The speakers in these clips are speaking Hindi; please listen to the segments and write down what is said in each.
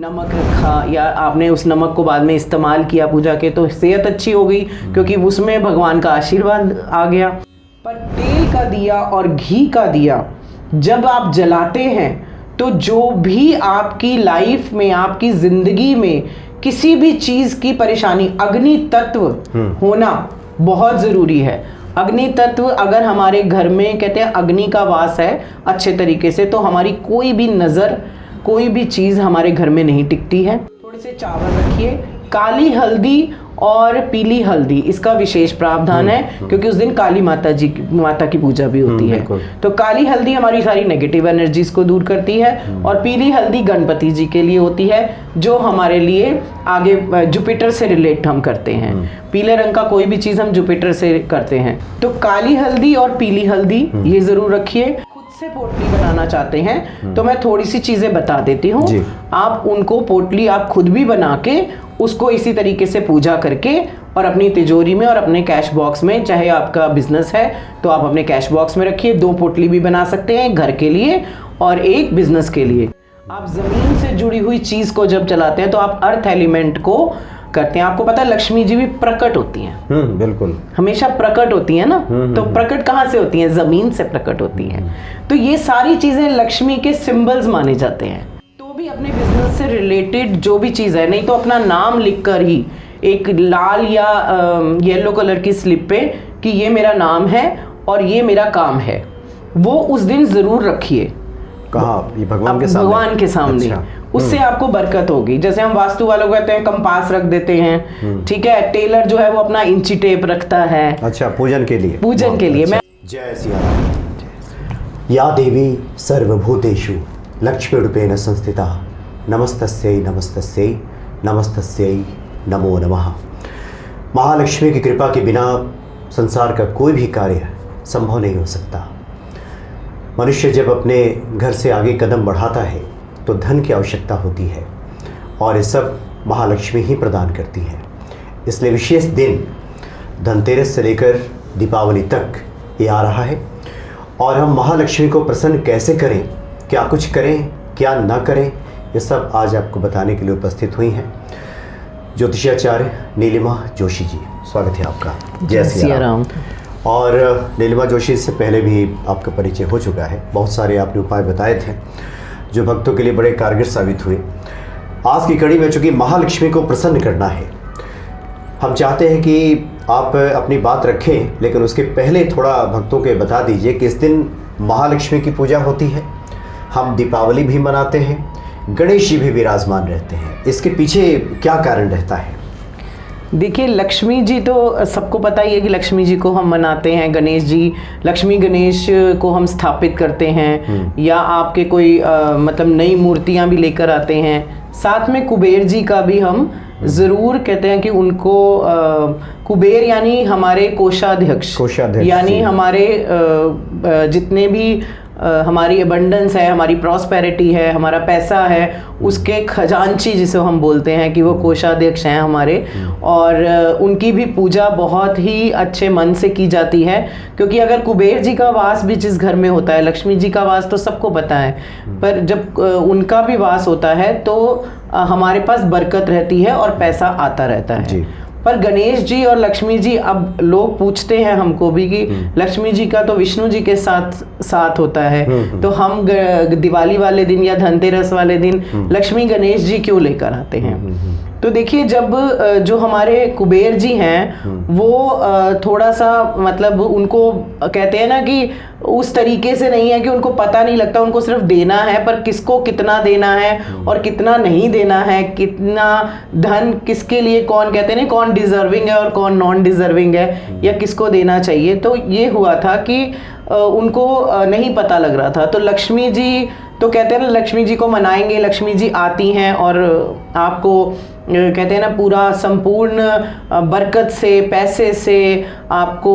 नमक रखा या आपने उस नमक को बाद में इस्तेमाल किया पूजा के, तो सेहत अच्छी हो गई क्योंकि उसमें भगवान का आशीर्वाद आ गया। पर तेल का दिया और घी का दिया जब आप जलाते हैं तो जो भी आपकी लाइफ में, आपकी ज़िंदगी में किसी भी चीज़ की परेशानी, अग्नि तत्व होना बहुत ज़रूरी है। अग्नि तत्व अगर हमारे घर में, कहते हैं अग्नि का वास है अच्छे तरीके से, तो हमारी कोई भी नज़र, कोई भी चीज़ हमारे घर में नहीं टिकती है। थोड़े से चावल रखिए, काली हल्दी और पीली हल्दी, इसका विशेष प्रावधान है क्योंकि उस दिन काली माता की पूजा भी होती है। तो काली हल्दी हमारी सारी नेगेटिव एनर्जीज को दूर करती है और पीली हल्दी गणपति जी के लिए होती है, जो हमारे लिए आगे जुपिटर से रिलेट हम करते हैं। पीले रंग का कोई भी चीज़ हम जुपिटर से करते हैं। तो काली हल्दी और पीली हल्दी ये ज़रूर रखिए। से पोटली बनाना चाहते हैं तो मैं थोड़ी सी चीजें बता देती हूँ, आप उनको पोटली आप खुद भी बना के उसको इसी तरीके से पूजा करके और अपनी तिजोरी में और अपने कैश बॉक्स में, चाहे आपका बिजनेस है तो आप अपने कैश बॉक्स में रखिए। 2 पोटली भी बना सकते हैं, घर के लिए और एक बिजनेस के लिए। आप जमीन से जुड़ी हुई चीज को जब चलाते हैं तो आप अर्थ एलिमेंट को करते हैं। आपको पता है लक्ष्मी जी भी प्रकट होती हैं, बिल्कुल हमेशा प्रकट होती हैं ना। तो प्रकट कहाँ से होती हैं? जमीन से प्रकट होती हैं। तो ये सारी चीजें लक्ष्मी के सिंबल्स माने जाते हैं। तो भी अपने बिजनेस से रिलेटेड जो भी चीज है, नहीं तो अपना नाम लिखकर ही एक लाल या येलो कलर की स्लिप पे कि ये मेरा नाम है और ये मेरा काम है, वो उस दिन जरूर रखिए। कहाँ? ये भगवान के सामने। अच्छा। उससे आपको बरकत होगी। जैसे हम वास्तु वालों को कहते हैं कंपास रख देते हैं, ठीक है। टेलर जो है वो अपना इंची टेप रखता है, अच्छा, पूजन के लिए। पूजन के लिए। अच्छा। मैं जय सिया राम। या देवी सर्वभूतेषु लक्ष्मीरूपेण संस्थिता नमस्तस्यै नमस्तस्यै नमस्तस्यै नमो नमः। महालक्ष्मी की कृपा के बिना संसार का कोई भी कार्य संभव नहीं हो सकता। मनुष्य जब अपने घर से आगे कदम बढ़ाता है तो धन की आवश्यकता होती है और ये सब महालक्ष्मी ही प्रदान करती है। इसलिए विशेष दिन धनतेरस से लेकर दीपावली तक ये आ रहा है और हम महालक्ष्मी को प्रसन्न कैसे करें, क्या कुछ करें, क्या ना करें, ये सब आज आपको बताने के लिए उपस्थित हुई हैं ज्योतिषाचार्य नीलिमा जोशी जी। स्वागत है आपका। जय सिया राम। और नीलिमा जोशी से पहले भी आपका परिचय हो चुका है। बहुत सारे आपने उपाय बताए थे जो भक्तों के लिए बड़े कारगर साबित हुए। आज की कड़ी में चूँकि महालक्ष्मी को प्रसन्न करना है, हम चाहते हैं कि आप अपनी बात रखें, लेकिन उसके पहले थोड़ा भक्तों के बता दीजिए कि इस दिन महालक्ष्मी की पूजा होती है, हम दीपावली भी मनाते हैं, गणेश जी भी विराजमान रहते हैं, इसके पीछे क्या कारण रहता है? देखिए, लक्ष्मी जी तो सबको पता ही है कि लक्ष्मी जी को हम मनाते हैं। गणेश जी, लक्ष्मी गणेश को हम स्थापित करते हैं या आपके कोई मतलब नई मूर्तियां भी लेकर आते हैं। साथ में कुबेर जी का भी हम ज़रूर कहते हैं कि उनको कुबेर यानी हमारे कोषाध्यक्ष यानी हमारे जितने भी हमारी अबंडेंस है, हमारी प्रॉस्पेरिटी है, हमारा पैसा है, उसके खजांची जिसे हम बोलते हैं कि वो कोषाध्यक्ष हैं हमारे। और उनकी भी पूजा बहुत ही अच्छे मन से की जाती है, क्योंकि अगर कुबेर जी का वास भी जिस घर में होता है, लक्ष्मी जी का वास तो सबको पता है, पर जब उनका भी वास होता है तो हमारे पास बरकत रहती है और पैसा आता रहता है। पर गणेश जी और लक्ष्मी जी, अब लोग पूछते हैं हमको भी कि लक्ष्मी जी का तो विष्णु जी के साथ होता है, तो हम दिवाली वाले दिन या धनतेरस वाले दिन लक्ष्मी गणेश जी क्यों लेकर आते हैं? तो देखिए, जब जो हमारे कुबेर जी हैं वो थोड़ा सा मतलब उनको कहते हैं ना कि उस तरीके से नहीं है कि उनको पता नहीं लगता, उनको सिर्फ देना है, पर किसको कितना देना है और कितना नहीं देना है, कितना धन किसके लिए, कौन कहते हैं ना कौन डिजर्विंग है और कौन नॉन डिजर्विंग है या किसको देना चाहिए। तो ये हुआ था कि उनको नहीं पता लग रहा था। तो लक्ष्मी जी तो कहते हैं ना, लक्ष्मी जी को मनाएंगे, लक्ष्मी जी आती हैं और आपको कहते हैं ना पूरा संपूर्ण बरकत से, पैसे से, आपको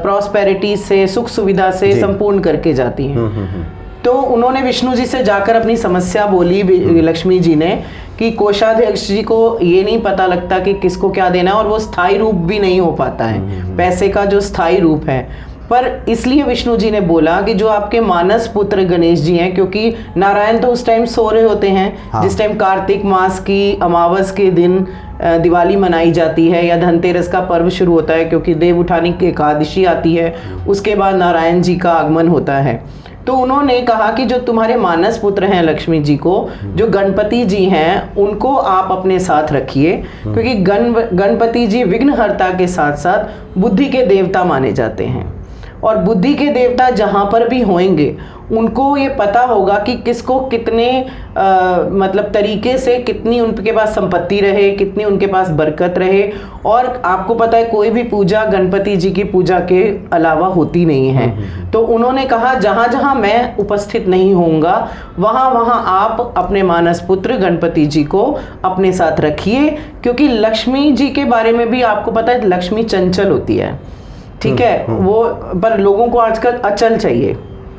प्रॉस्पेरिटी से, सुख सुविधा से संपूर्ण करके जाती हैं। तो उन्होंने विष्णु जी से जाकर अपनी समस्या बोली लक्ष्मी जी ने कि कोषाध्यक्ष जी को ये नहीं पता लगता कि किसको क्या देना है और वो स्थायी रूप भी नहीं हो पाता है, पैसे का जो स्थायी रूप है। पर इसलिए विष्णु जी ने बोला कि जो आपके मानस पुत्र गणेश जी हैं, क्योंकि नारायण तो उस टाइम सो रहे होते हैं, हाँ। जिस टाइम कार्तिक मास की अमावस के दिन दिवाली मनाई जाती है या धनतेरस का पर्व शुरू होता है, क्योंकि देव उठानी की एकादशी आती है, उसके बाद नारायण जी का आगमन होता है। तो उन्होंने कहा कि जो तुम्हारे मानस पुत्र हैं लक्ष्मी जी को, जो गणपति जी हैं, उनको आप अपने साथ रखिए, क्योंकि गणपति जी विघ्नहर्ता के साथ साथ बुद्धि के देवता माने जाते हैं। और बुद्धि के देवता जहाँ पर भी होंगे उनको ये पता होगा कि किसको कितने मतलब तरीके से कितनी उनके पास संपत्ति रहे, कितनी उनके पास बरकत रहे। और आपको पता है कोई भी पूजा गणपति जी की पूजा के अलावा होती नहीं है। तो उन्होंने कहा जहाँ जहाँ मैं उपस्थित नहीं होऊंगा वहाँ वहाँ आप अपने मानस पुत्र गणपति जी को अपने साथ रखिए, क्योंकि लक्ष्मी जी के बारे में भी आपको पता है लक्ष्मी चंचल होती है, ठीक है। वो पर लोगों को आजकल अचल चाहिए,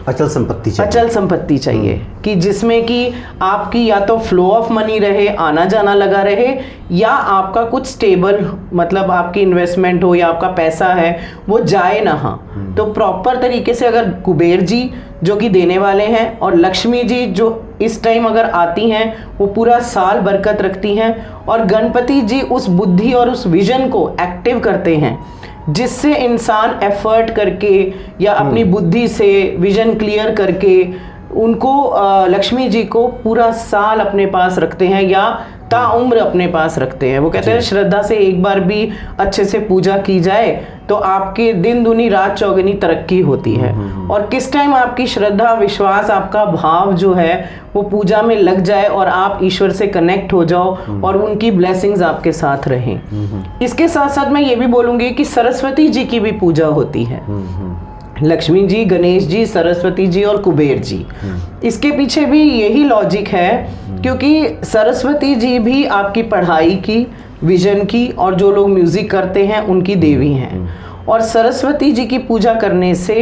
अचल संपत्ति चाहिए, अचल संपत्ति चाहिए कि जिसमें कि आपकी या तो फ्लो ऑफ मनी रहे, आना जाना लगा रहे, या आपका कुछ स्टेबल मतलब आपकी इन्वेस्टमेंट हो या आपका पैसा है वो जाए ना। हाँ, तो प्रॉपर तरीके से अगर कुबेर जी जो कि देने वाले हैं और लक्ष्मी जी जो इस टाइम अगर आती हैं वो पूरा साल बरकत रखती हैं, और गणपति जी उस बुद्धि और उस विजन को एक्टिव करते हैं जिससे इंसान एफर्ट करके या अपनी बुद्धि से विजन क्लियर करके उनको लक्ष्मी जी को पूरा साल अपने पास रखते हैं या ताउम्र अपने पास रखते हैं। वो कहते हैं श्रद्धा से एक बार भी अच्छे से पूजा की जाए तो आपके दिन दुनी रात चौगुनी तरक्की होती है। और किस टाइम आपकी श्रद्धा विश्वास आपका भाव जो है वो पूजा में लग जाए और आप ईश्वर से कनेक्ट हो जाओ और उनकी ब्लेसिंग्स आपके साथ रहें। इसके साथ साथ मैं ये भी बोलूँगी कि सरस्वती जी की भी पूजा होती है। लक्ष्मी जी, गणेश जी, सरस्वती जी और कुबेर जी, इसके पीछे भी यही लॉजिक है, क्योंकि सरस्वती जी भी आपकी पढ़ाई की, विजन की, और जो लोग म्यूजिक करते हैं उनकी देवी हैं। और सरस्वती जी की पूजा करने से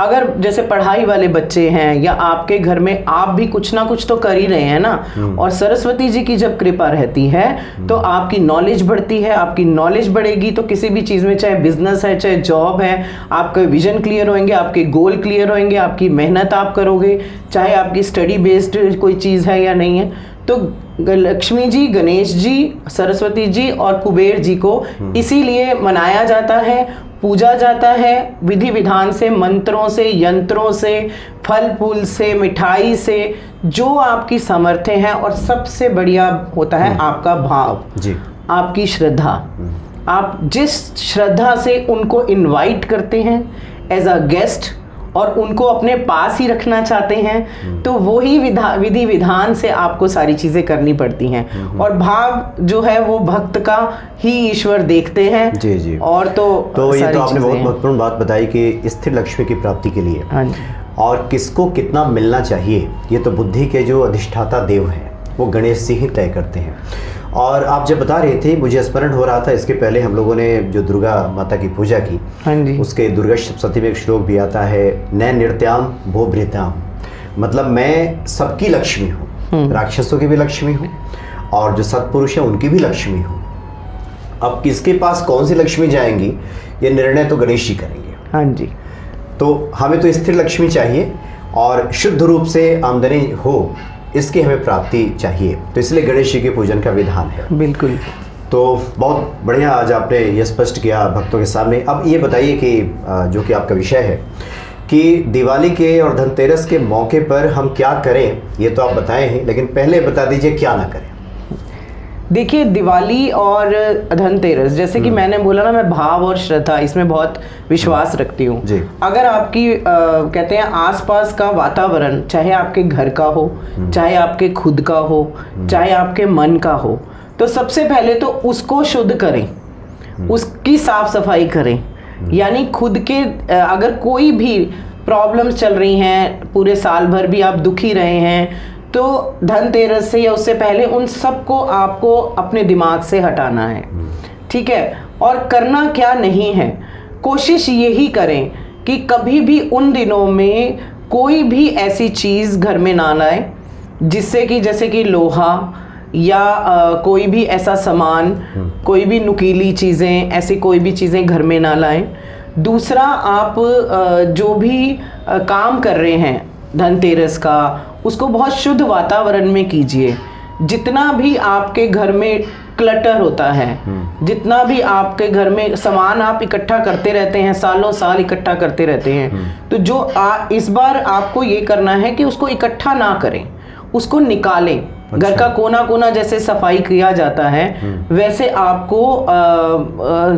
अगर जैसे पढ़ाई वाले बच्चे हैं या आपके घर में आप भी कुछ ना कुछ तो कर ही रहे हैं ना, और सरस्वती जी की जब कृपा रहती है तो आपकी नॉलेज बढ़ती है। आपकी नॉलेज बढ़ेगी तो किसी भी चीज़ में, चाहे बिजनेस है चाहे जॉब है, आपके विजन क्लियर होंगे, आपके गोल क्लियर होंगे, आपकी मेहनत आप करोगे, चाहे आपकी स्टडी बेस्ड कोई चीज़ है या नहीं है। तो लक्ष्मी जी, गणेश जी, सरस्वती जी और कुबेर जी को इसीलिए मनाया जाता है, पूजा जाता है, विधि विधान से, मंत्रों से, यंत्रों से, फल फूल से, मिठाई से, जो आपकी सामर्थ्य है। और सबसे बढ़िया होता है आपका भाव जी, आपकी श्रद्धा। आप जिस श्रद्धा से उनको इनवाइट करते हैं एज अ गेस्ट और उनको अपने पास ही रखना चाहते हैं, तो वही विधि विधान से आपको सारी चीज़ें करनी पड़ती हैं। और भाव जो है वो भक्त का ही ईश्वर देखते हैं। जी जी। और तो ये तो आपने बहुत महत्वपूर्ण बात बताई कि स्थिर लक्ष्मी की प्राप्ति के लिए और किसको कितना मिलना चाहिए, ये तो बुद्धि के जो अधिष्ठाता देव हैं वो गणेश जी ही तय करते हैं। और आप जब बता रहे थे मुझे स्मरण हो रहा था, इसके पहले हम लोगों ने जो दुर्गा माता की पूजा की, हाँ जी, उसके दुर्गा सप्तशती में एक श्लोक भी आता है, न नृत्याम भो भृत्याम, मतलब मैं सबकी लक्ष्मी हूँ, राक्षसों की भी लक्ष्मी हूँ और जो सत्पुरुष हैं उनकी भी लक्ष्मी हूँ। अब किसके पास कौन सी लक्ष्मी जाएंगी ये निर्णय तो गणेश जी करेंगे। हाँ जी। तो हमें तो स्थिर लक्ष्मी चाहिए और शुद्ध रूप से आमदनी हो, इसकी हमें प्राप्ति चाहिए, तो इसलिए गणेश जी के पूजन का विधान है। बिल्कुल। तो बहुत बढ़िया आज आपने ये स्पष्ट किया भक्तों के सामने। अब ये बताइए कि जो कि आपका विषय है कि दिवाली के और धनतेरस के मौके पर हम क्या करें, ये तो आप बताए हैं, लेकिन पहले बता दीजिए क्या ना करें। देखिए, दिवाली और धनतेरस, जैसे कि मैंने बोला ना, मैं भाव और श्रद्धा इसमें बहुत विश्वास रखती हूँ। अगर आपकी कहते हैं आसपास का वातावरण, चाहे आपके घर का हो, चाहे आपके खुद का हो, चाहे आपके मन का हो, तो सबसे पहले तो उसको शुद्ध करें, उसकी साफ सफाई करें। यानी खुद के अगर कोई भी प्रॉब्लम्स चल रही हैं, पूरे साल भर भी आप दुखी रहे हैं, तो धनतेरस से या उससे पहले उन सबको आपको अपने दिमाग से हटाना है, ठीक है। और करना क्या नहीं है, कोशिश यही करें कि कभी भी उन दिनों में कोई भी ऐसी चीज़ घर में ना लाएं जिससे कि, जैसे कि लोहा या कोई भी ऐसा सामान, कोई भी नुकीली चीज़ें, ऐसी कोई भी चीज़ें घर में ना लाएं। दूसरा, आप जो भी काम कर रहे हैं धनतेरस का, उसको बहुत शुद्ध वातावरण में कीजिए। जितना भी आपके घर में क्लटर होता है, जितना भी आपके घर में सामान आप इकट्ठा करते रहते हैं, सालों साल इकट्ठा करते रहते हैं, तो जो इस बार आपको ये करना है कि उसको इकट्ठा ना करें, उसको निकालें। अच्छा। घर का कोना कोना जैसे सफाई किया जाता है, वैसे आपको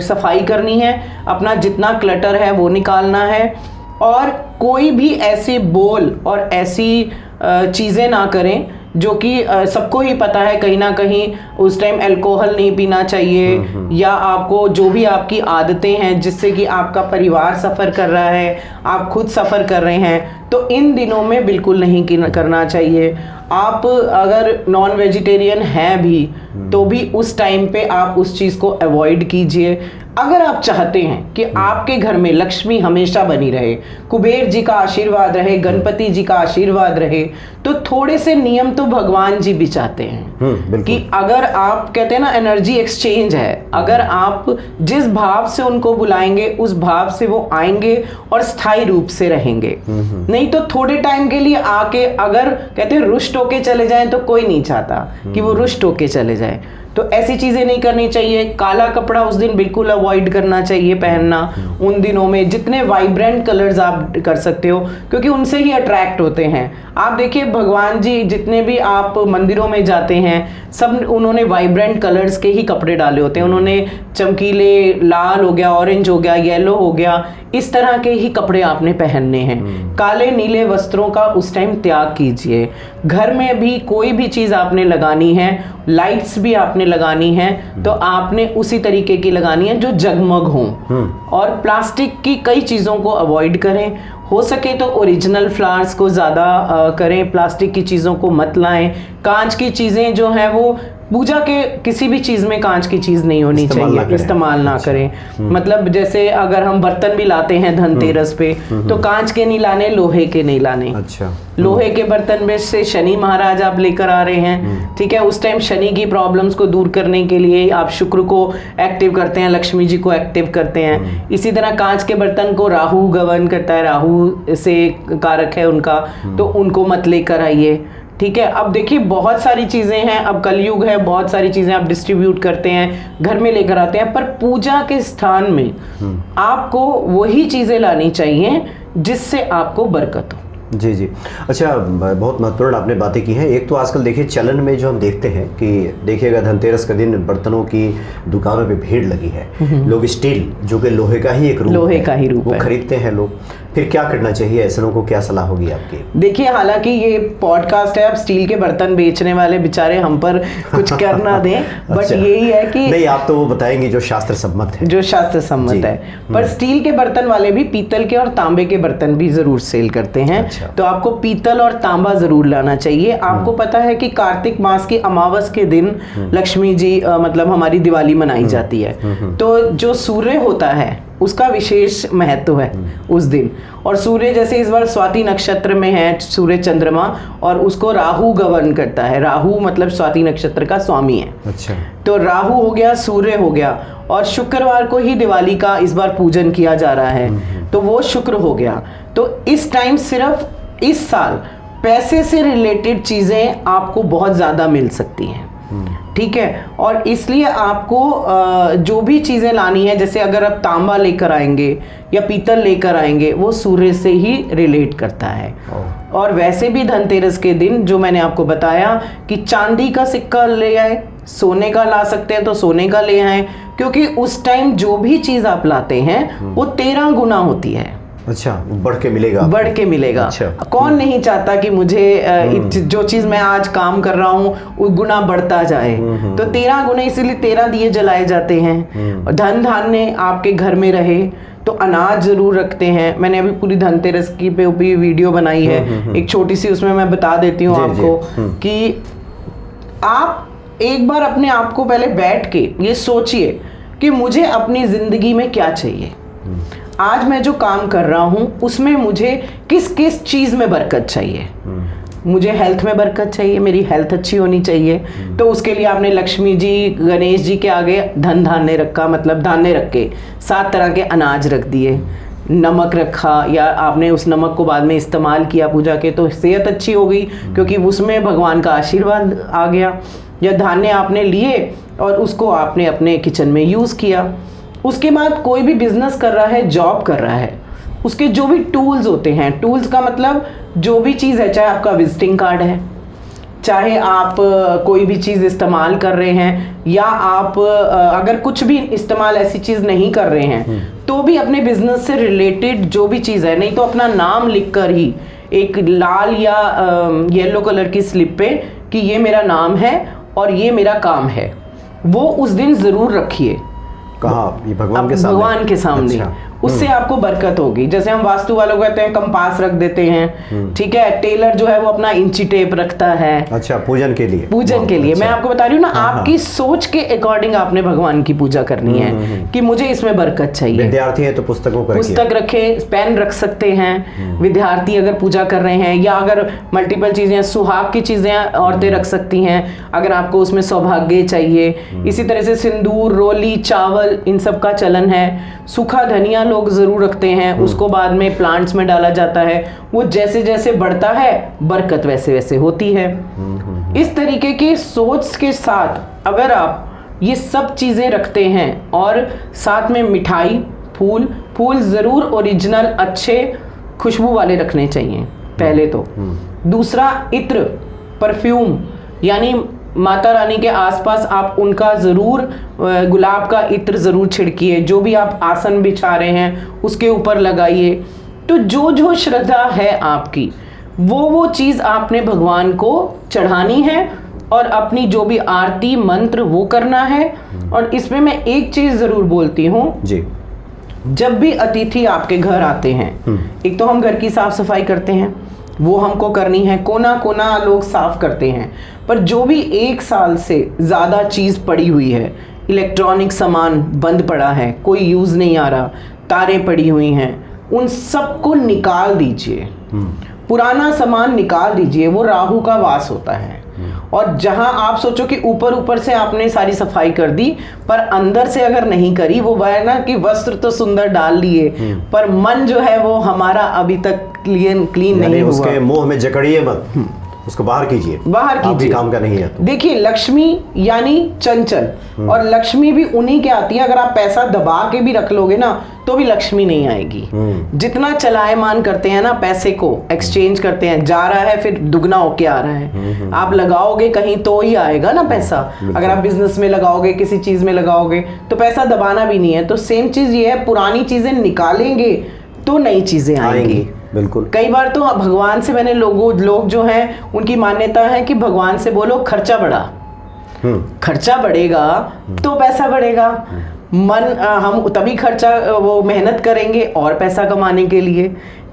सफाई करनी है। अपना जितना क्लटर है वो निकालना है, और कोई भी ऐसे बोल और ऐसी चीज़ें ना करें जो कि सबको ही पता है कहीं ना कहीं उस टाइम अल्कोहल नहीं पीना चाहिए, या आपको जो भी आपकी आदतें हैं जिससे कि आपका परिवार सफ़र कर रहा है, आप खुद सफ़र कर रहे हैं, तो इन दिनों में बिल्कुल नहीं करना चाहिए। आप अगर नॉन वेजिटेरियन हैं भी तो भी उस टाइम पे आप उस चीज़ को अवॉइड कीजिए। अगर आप चाहते हैं कि आपके घर में लक्ष्मी हमेशा बनी रहे, कुबेर जी का आशीर्वाद रहे, गणपति जी का आशीर्वाद रहे, तो थोड़े से नियम तो भगवान जी भी चाहते हैं कि अगर आप कहते हैं ना एनर्जी एक्सचेंज है, अगर आप जिस भाव से उनको बुलाएंगे उस भाव से वो आएंगे और स्थायी रूप से रहेंगे। नहीं तो थोड़े टाइम के लिए आके अगर कहते हैं रुष्ट होके चले जाएं तो कोई नहीं चाहता कि वो रुष्ट होके चले जाएं। तो ऐसी चीज़ें नहीं करनी चाहिए। काला कपड़ा उस दिन बिल्कुल अवॉइड करना चाहिए पहनना। उन दिनों में जितने वाइब्रेंट कलर्स आप कर सकते हो, क्योंकि उनसे ही अट्रैक्ट होते हैं। आप देखिए भगवान जी जितने भी आप मंदिरों में जाते हैं, सब उन्होंने वाइब्रेंट कलर्स के ही कपड़े डाले होते हैं। उन्होंने चमकीले लाल हो गया, ऑरेंज हो गया, येलो हो गया, इस तरह के ही कपड़े आपने पहनने हैं। काले नीले वस्त्रों का उस टाइम त्याग कीजिए। घर में भी कोई भी चीज़ आपने लगानी है, लाइट्स भी आपने लगानी है, तो आपने उसी तरीके की लगानी है जो जगमग हों। और प्लास्टिक की कई चीज़ों को अवॉइड करें। हो सके तो ओरिजिनल फ्लावर्स को ज़्यादा करें, प्लास्टिक की चीज़ों को मत लाएं। कांच की चीज़ें जो हैं वो पूजा के किसी भी चीज़ में कांच की चीज़ नहीं होनी चाहिए, इस्तेमाल ना करें। मतलब जैसे अगर हम बर्तन भी लाते हैं धनतेरस पे, तो कांच के नहीं लाने, लोहे के नहीं लाने। अच्छा। लोहे के बर्तन में से शनि महाराज आप लेकर आ रहे हैं, ठीक है। उस टाइम शनि की प्रॉब्लम्स को दूर करने के लिए आप शुक्र को एक्टिव करते हैं, लक्ष्मी जी को एक्टिव करते हैं। इसी तरह कांच के बर्तन को राहु गवर्न करता है, राहु से कारक है उनका, तो उनको मत लेकर आइए, ठीक है। अब देखिए बहुत सारी चीज़ें हैं, अब कलयुग है, बहुत सारी चीज़ें आप डिस्ट्रीब्यूट करते हैं, घर में लेकर आते हैं, पर पूजा के स्थान में आपको वही चीज़ें लानी चाहिए जिससे आपको बरकत हो। जी जी। अच्छा, बहुत महत्वपूर्ण आपने बातें की हैं। एक तो आजकल देखिए चलन में जो हम देखते हैं कि देखिएगा धनतेरस का दिन बर्तनों की दुकानों पे भीड़ लगी है। लोग स्टील जो कि लोहे का ही एक रूप लोहे का ही रूप वो है, खरीदते हैं लोग। फिर क्या करना चाहिए, ऐसे लोगों को क्या सलाह होगी आपकी? देखिए हालांकि ये पॉडकास्ट है, अब स्टील के बर्तन बेचने वाले बेचारे हम पर कुछ कर ना दें, बट अच्छा। यही है कि नहीं, आप तो वो बताएंगे जो शास्त्र सम्मत है, जो शास्त्र सम्मत है। पर स्टील के बर्तन वाले भी पीतल के और तांबे के बर्तन भी जरूर सेल करते हैं। अच्छा। तो आपको पीतल और तांबा जरूर लाना चाहिए। आपको पता है कि कार्तिक मास की अमावस के दिन लक्ष्मी जी मतलब हमारी दिवाली मनाई जाती है। तो जो सूर्य होता है उसका विशेष महत्व है उस दिन। और सूर्य जैसे इस बार स्वाति नक्षत्र में है सूर्य चंद्रमा, और उसको राहु गवर्न करता है। राहु मतलब स्वाति नक्षत्र का स्वामी है। अच्छा। तो राहु हो गया, सूर्य हो गया, और शुक्रवार को ही दिवाली का इस बार पूजन किया जा रहा है, तो वो शुक्र हो गया। तो इस टाइम सिर्फ इस साल पैसे से रिलेटेड चीज़ें आपको बहुत ज़्यादा मिल सकती हैं, ठीक है। और इसलिए आपको जो भी चीज़ें लानी है, जैसे अगर आप तांबा लेकर आएंगे या पीतल लेकर आएंगे, वो सूर्य से ही रिलेट करता है। और वैसे भी धनतेरस के दिन जो मैंने आपको बताया कि चांदी का सिक्का ले आए, सोने का ला सकते हैं तो सोने का ले आए, क्योंकि उस टाइम जो भी चीज़ आप लाते हैं वो 13 गुना होती है। अच्छा, बढ़ के मिलेगा, बढ़ के मिलेगा। अच्छा। कौन नहीं चाहता कि मुझे जो चीज़ मैं आज काम कर रहा हूँ वो गुना बढ़ता जाए। तो 13 गुना, इसीलिए 13 दिए जलाए जाते हैं। और धन धान्य आपके घर में रहे तो अनाज जरूर रखते हैं। मैंने अभी पूरी धनतेरस की पे भी वीडियो बनाई है, एक छोटी सी, उसमें मैं बता देती हूँ आपको कि आप एक बार अपने आप को पहले बैठ के ये सोचिए कि मुझे अपनी जिंदगी में क्या चाहिए। आज मैं जो काम कर रहा हूँ उसमें मुझे किस किस चीज़ में बरकत चाहिए। मुझे हेल्थ में बरकत चाहिए, मेरी हेल्थ अच्छी होनी चाहिए, तो उसके लिए आपने लक्ष्मी जी गणेश जी के आगे धन धान्य रखा, मतलब धान्य रख के 7 तरह के अनाज रख दिए, नमक रखा, या आपने उस नमक को बाद में इस्तेमाल किया पूजा के, तो सेहत अच्छी हो गई क्योंकि उसमें भगवान का आशीर्वाद आ गया। या धान्य आपने लिए और उसको आपने अपने किचन में यूज़ किया। उसके बाद कोई भी बिजनेस कर रहा है, जॉब कर रहा है, उसके जो भी टूल्स होते हैं, टूल्स का मतलब जो भी चीज़ है, चाहे आपका विजिटिंग कार्ड है, चाहे आप कोई भी चीज़ इस्तेमाल कर रहे हैं, या आप अगर कुछ भी इस्तेमाल ऐसी चीज़ नहीं कर रहे हैं, तो भी अपने बिजनेस से रिलेटेड जो भी चीज़ है, नहीं तो अपना नाम लिखकर ही एक लाल या येलो कलर की स्लिप पे कि ये मेरा नाम है और ये मेरा काम है, वो उस दिन ज़रूर रखिए। कहाँ? ये भगवान के सामने? भगवान के सामने। अच्छा। उससे आपको बरकत होगी। जैसे हम वास्तु वालों को कहते हैं कंपास रख देते हैं, ठीक है, टेलर जो है वो अपना इंची टेप रखता है। अच्छा, पूजन के लिए? पूजन के लिए। अच्छा। मैं आपको बता रही हूँ ना, आपकी सोच के अकॉर्डिंग आपने भगवान की पूजा करनी है कि मुझे इसमें बरकत चाहिए। विद्यार्थी है तो पुस्तक रखे, पेन रख सकते हैं विद्यार्थी अगर पूजा कर रहे हैं, या अगर मल्टीपल चीजें, सुहाग की चीजें औरतें रख सकती हैं अगर आपको उसमें सौभाग्य चाहिए। इसी तरह से सिंदूर, रोली, चावल, इन सब का चलन है। सूखा धनिया लोग जरूर रखते हैं, उसको बाद में प्लांट्स में डाला जाता है, वो जैसे जैसे बढ़ता है बरकत वैसे वैसे होती है। इस तरीके की सोच के साथ अगर आप ये सब चीजें रखते हैं, और साथ में मिठाई, फूल जरूर ओरिजिनल अच्छे खुशबू वाले रखने चाहिए पहले तो। दूसरा, इत्र, परफ्यूम, यानी माता रानी के आसपास आप उनका ज़रूर गुलाब का इत्र ज़रूर छिड़किए। जो भी आप आसन बिछा रहे हैं उसके ऊपर लगाइए। तो जो जो श्रद्धा है आपकी, वो चीज़ आपने भगवान को चढ़ानी है, और अपनी जो भी आरती मंत्र वो करना है। और इसमें मैं एक चीज़ ज़रूर बोलती हूँ जी, जब भी अतिथि आपके घर आते हैं, एक तो हम घर की साफ सफाई करते हैं, वो हमको करनी है, कोना कोना लोग साफ करते हैं, पर जो भी 1 साल से ज़्यादा चीज़ पड़ी हुई है, इलेक्ट्रॉनिक सामान बंद पड़ा है, कोई यूज़ नहीं आ रहा, तारें पड़ी हुई हैं, उन सबको निकाल दीजिए। पुराना सामान निकाल दीजिए, वो राहु का वास होता है। और जहां आप सोचो कि ऊपर ऊपर से आपने सारी सफाई कर दी, पर अंदर से अगर नहीं करी, वो है ना कि वस्त्र तो सुंदर डाल लिए, पर मन जो है वो हमारा अभी तक क्लीन नहीं हुआ। उसके मुंह में जकड़िए मत, उसको बाहर कीजिए, काम का नहीं है। देखिए, लक्ष्मी यानी चंचल, और लक्ष्मी भी उन्हीं के आती है। अगर आप पैसा दबा के भी रख लोगे ना तो भी लक्ष्मी नहीं आएगी। जितना चलायमान करते हैं ना, पैसे को एक्सचेंज करते हैं, जा रहा है फिर दुगना होके आ रहा है। आप लगाओगे कहीं तो ही आएगा ना पैसा। अगर आप बिजनेस में लगाओगे, किसी चीज में लगाओगे, तो पैसा दबाना भी नहीं है। तो सेम चीज ये है, पुरानी चीजें निकालेंगे तो नई चीजें आएंगी। बिल्कुल। कई बार तो भगवान से मैंने लोग जो हैं उनकी मान्यता है कि भगवान से बोलो खर्चा बढ़ा, खर्चा बढ़ेगा तो पैसा बढ़ेगा। हम तभी खर्चा, वो मेहनत करेंगे और पैसा कमाने के लिए।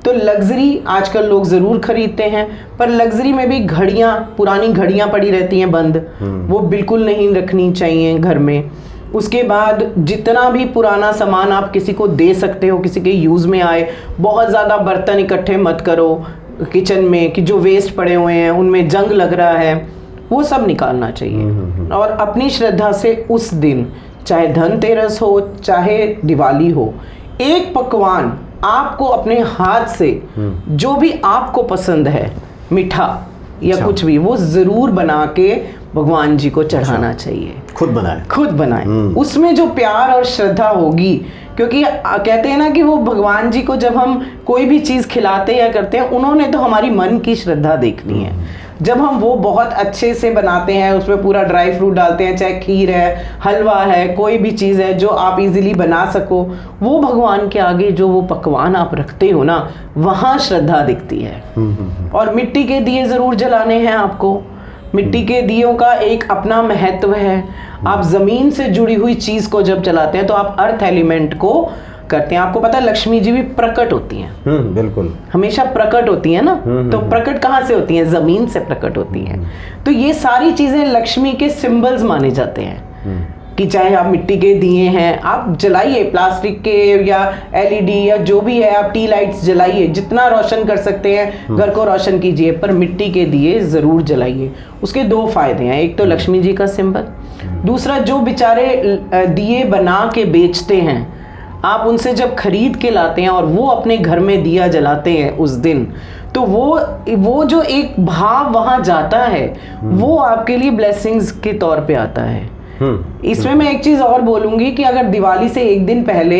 तो लग्जरी आजकल लोग ज़रूर खरीदते हैं, पर लग्जरी में भी घड़ियाँ, पुरानी घड़ियाँ पड़ी रहती हैं बंद, वो बिल्कुल नहीं रखनी चाहिए घर में। उसके बाद जितना भी पुराना सामान आप किसी को दे सकते हो, किसी के यूज़ में आए, बहुत ज़्यादा बर्तन इकट्ठे मत करो किचन में कि जो वेस्ट पड़े हुए हैं, उनमें जंग लग रहा है, वो सब निकालना चाहिए। और अपनी श्रद्धा से उस दिन, चाहे धनतेरस हो चाहे दिवाली हो, एक पकवान आपको अपने हाथ से जो भी आपको पसंद है, मीठा या कुछ भी, वो ज़रूर बना के भगवान जी को चढ़ाना चाहिए। खुद बनाए। उसमें जो प्यार और श्रद्धा होगी, क्योंकि कहते हैं ना कि वो भगवान जी को जब हम कोई भी चीज़ खिलाते या करते हैं, उन्होंने तो हमारी मन की श्रद्धा देखनी है। जब हम वो बहुत अच्छे से बनाते हैं, उसमें पूरा ड्राई फ्रूट डालते हैं, चाहे खीर है, हलवा है, कोई भी चीज़ है जो आप इजीली बना सको, वो भगवान के आगे जो वो पकवान आप रखते हो ना, वहाँ श्रद्धा दिखती है। और मिट्टी के दिए ज़रूर जलाने हैं आपको। मिट्टी के दियों का एक अपना महत्व है। आप ज़मीन से जुड़ी हुई चीज़ को जब जलाते हैं तो आप अर्थ एलिमेंट को करते हैं। आपको पता है लक्ष्मी जी भी प्रकट होती हैं। बिल्कुल, हमेशा प्रकट होती है ना। तो प्रकट कहाँ से होती हैं? जमीन से प्रकट होती हैं। तो ये सारी चीजें लक्ष्मी के सिंबल्स माने जाते हैं। कि चाहे आप मिट्टी के दिए हैं, आप जलाइए, प्लास्टिक के या एलईडी या जो भी है, आप टी लाइट्स जलाइए, जितना रोशन कर सकते हैं घर को रोशन कीजिए, पर मिट्टी के दिए ज़रूर जलाइए। उसके 2 फायदे हैं, एक तो लक्ष्मी जी का सिंबल, दूसरा जो बेचारे दिए बना के बेचते हैं, आप उनसे जब खरीद के लाते हैं और वो अपने घर में दिया जलाते हैं उस दिन, तो वो जो एक भाव वहाँ जाता है, वो आपके लिए ब्लेसिंग्स के तौर पे आता है। इसमें मैं एक चीज़ और बोलूँगी कि अगर दिवाली से एक दिन पहले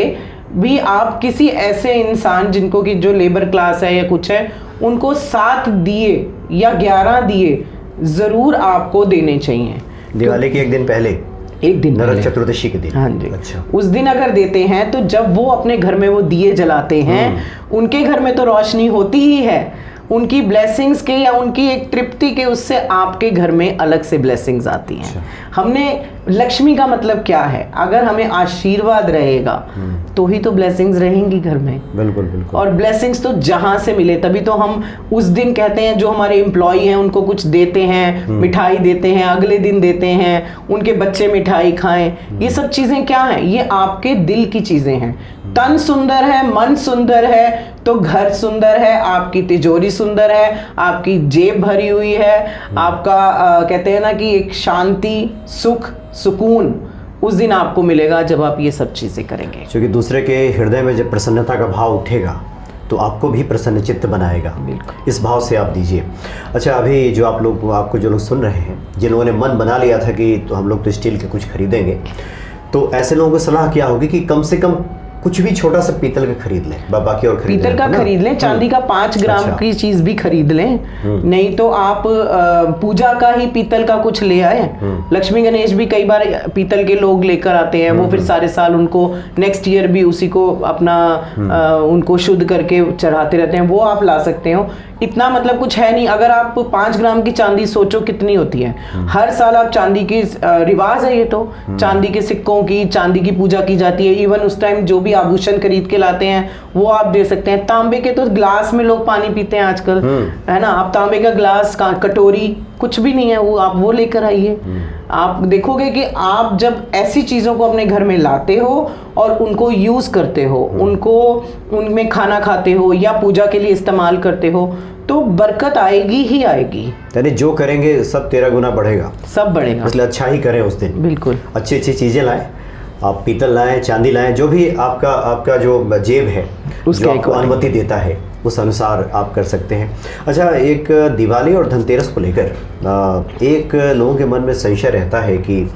भी आप किसी ऐसे इंसान जिनको कि जो लेबर क्लास है या कुछ है, उनको 7 दिए या 11 दिए ज़रूर आपको देने चाहिए। दिवाली के एक दिन पहले, एक दिन नरक चतुर्दशी के दिन। हाँ जी। अच्छा। उस दिन अगर देते हैं तो जब वो अपने घर में वो दिए जलाते हैं, उनके घर में तो रोशनी होती ही है, उनकी ब्लेसिंग्स के या उनकी एक तृप्ति के, उससे आपके घर में अलग से ब्लेसिंग्स आती हैं। हमने लक्ष्मी का मतलब क्या है, अगर हमें आशीर्वाद रहेगा तो ही तो ब्लेसिंग्स रहेंगी घर में। बिल्कुल बिल्कुल। और ब्लेसिंग्स तो जहाँ से मिले, तभी तो हम उस दिन कहते हैं जो हमारे एम्प्लॉय हैं उनको कुछ देते हैं, मिठाई देते हैं, अगले दिन देते हैं, उनके बच्चे मिठाई खाएं। ये सब चीज़ें क्या हैं, ये आपके दिल की चीज़ें हैं। तन सुंदर है, मन सुंदर है तो घर सुंदर है, आपकी तिजोरी सुंदर है, आपकी जेब भरी हुई है, आपका कहते हैं ना कि एक शांति, सुख, सुकून उस दिन आपको मिलेगा जब आप ये सब चीज़ें करेंगे। क्योंकि दूसरे के हृदय में जब प्रसन्नता का भाव उठेगा तो आपको भी प्रसन्न चित्त बनाएगा। बिल्कुल। इस भाव से आप दीजिए। अच्छा, अभी जो आपको जो लोग सुन रहे हैं, जिन लोगों ने मन बना लिया था कि तो हम लोग तो स्टील के कुछ खरीदेंगे, तो ऐसे लोगों को सलाह क्या होगी कि कम से कम कुछ भी छोटा सा पीतल का खरीद लें, बाकी और खरीद पीतल का खरीद लें, चांदी का 5 ग्राम की चीज भी खरीद लें, नहीं तो आप पूजा का ही पीतल का कुछ ले आए। लक्ष्मी गणेश भी कई बार पीतल के लोग लेकर आते हैं, वो फिर सारे साल उनको नेक्स्ट ईयर भी उसी को अपना उनको शुद्ध करके चढ़ाते रहते हैं, वो आप ला सकते हो। इतना मतलब कुछ है नहीं। अगर आप 5 ग्राम की चांदी सोचो कितनी होती है, हर साल आप चांदी की रिवाज है, ये तो चांदी के सिक्कों की, चांदी की पूजा की जाती है। इवन उस टाइम जो भी आभूषण खरीद के लाते हैं वो आप दे सकते हैं। तांबे के तो ग्लास में लोग पानी पीते हैं आजकल, है ना, आप तांबे का ग्लास, कटोरी कुछ भी नहीं है, वो आप वो लेकर आइए। आप देखोगे कि आप जब ऐसी चीज़ों को अपने घर में लाते हो और उनको यूज़ करते हो, उनको उनमें खाना खाते हो या पूजा के लिए इस्तेमाल करते हो, तो बरकत आएगी ही आएगी। यानी जो करेंगे सब 13 गुना बढ़ेगा, सब बढ़ेगा। इसलिए अच्छा ही करें उस दिन। बिल्कुल। अच्छी अच्छी चीज़ें लाएं, आप पीतल लाएं, चांदी लाएं, जो भी आपका जो जेब है जो आपको अनुमति देता है उस अनुसार आप कर सकते हैं। अच्छा, एक दिवाली और धनतेरस को लेकर एक लोगों के मन में संशय रहता है कि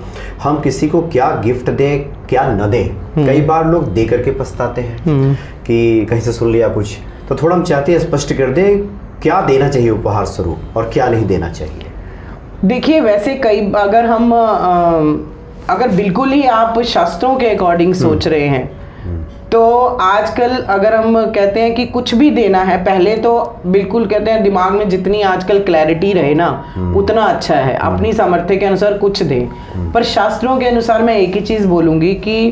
हम किसी को क्या गिफ्ट दें क्या न दें। कई बार लोग दे करके पछताते हैं कि कहीं से सुन लिया कुछ, तो थोड़ा हम चाहते हैं स्पष्ट कर दें क्या देना चाहिए उपहार स्वरूप और क्या नहीं देना चाहिए। देखिए, वैसे कई अगर बिल्कुल ही आप शास्त्रों के अकॉर्डिंग सोच रहे हैं तो आजकल अगर हम कहते हैं कि कुछ भी देना है, पहले तो बिल्कुल कहते हैं दिमाग में जितनी आजकल क्लैरिटी रहे ना उतना अच्छा है, अपनी सामर्थ्य के अनुसार कुछ दें। पर शास्त्रों के अनुसार मैं एक ही चीज़ बोलूँगी कि